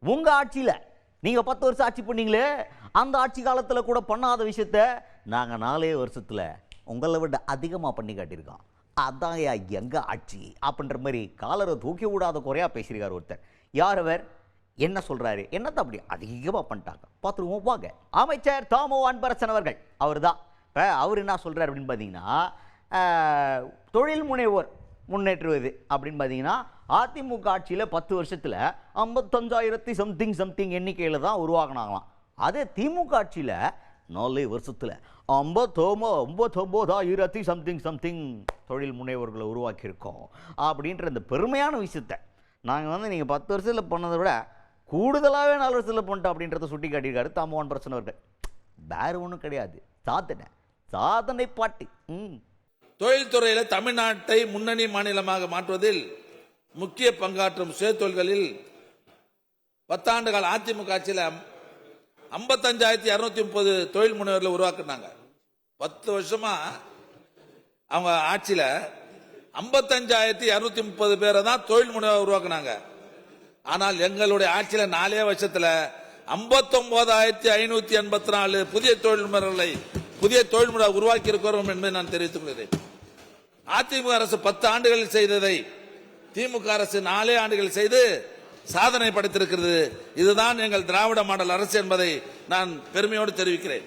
உங்க ஆட்சியில நீங்க 10 வருஷம் ஆட்சி பண்ணீங்களே, அந்த ஆட்சி காலத்துல கூட பண்ணாத விஷயத்த நாங்க 4 வருஷத்துல உங்களை விட அதிகமா பண்ணி காட்டியிருக்கோம். அதான் எங்க ஆட்சி அப்படின்ற மாதிரி காலரை தூக்கி விடாத குறையா பேசியிருக்காரு ஒருத்தர். யார் அவர்? என்ன சொல்றாரு? என்னத்தை அப்படி அதிகமா பண்ணிட்டாங்க பார்த்துருவோம் வாங்க. அமைச்சர் தாமோ அன்பரசன் அவர்கள் அவர் தான். இப்போ அவர் என்ன சொல்றாரு அப்படின்னு பார்த்தீங்கன்னா, தொழில் முனைவோர் முன்னேற்றுவது அப்படின்னு பார்த்தீங்கன்னா, அதிமுக ஆட்சியில் 10 வருஷத்தில் 55,000 சம்திங் எண்ணிக்கையில் தான் உருவாக்குனாங்களாம். அதே திமுக ஆட்சியில் 4 வருஷத்தில் 59,000 சம்திங் தொழில் முனைவோர்களை உருவாக்கியிருக்கோம் அப்படின்ற இந்த பெருமையான விஷயத்தை நாங்கள் நீங்கள் 10 வருஷத்தில் பண்ணதை விட கூடுதலாகவே 4 வருஷத்தில் பண்ணிட்டோம் அப்படின்றத சுட்டி காட்டியிருக்காரு தாமோ அன்பரசன் அவர்கள். வேறு ஒன்றும் கிடையாது, சாதனை பாட்டு. தொழில்துறையில் தமிழ்நாட்டை முன்னணி மாநிலமாக மாற்றுவதில் முக்கிய பங்காற்றும் சுயதொழில்களில் 10 ஆண்டு கால அதிமுக ஆட்சியில் 55,230 தொழில் முனைவர்களை உருவாக்குனாங்க. 10 வருஷமா அவங்க ஆட்சியில் 55,230 பேரை தான் தொழில் முனைவர் உருவாக்குனாங்க. ஆனால் எங்களுடைய ஆட்சியில் 4 வருஷத்தில் 59,584 புதிய தொழில் முனைவரை உருவாக்கி இருக்கிறோம் என்பதை நான் தெரிவித்துக் கொள்கிறேன். அதிமுக அரசு 10 ஆண்டுகளில் செய்ததை திமுக அரசு 4 ஆண்டுகள் செய்து சாதனை படைத்திருக்கிறது. இதுதான் எங்கள் திராவிட மாடல் அரசு என்பதை நான் பெருமையோடு தெரிவிக்கிறேன்.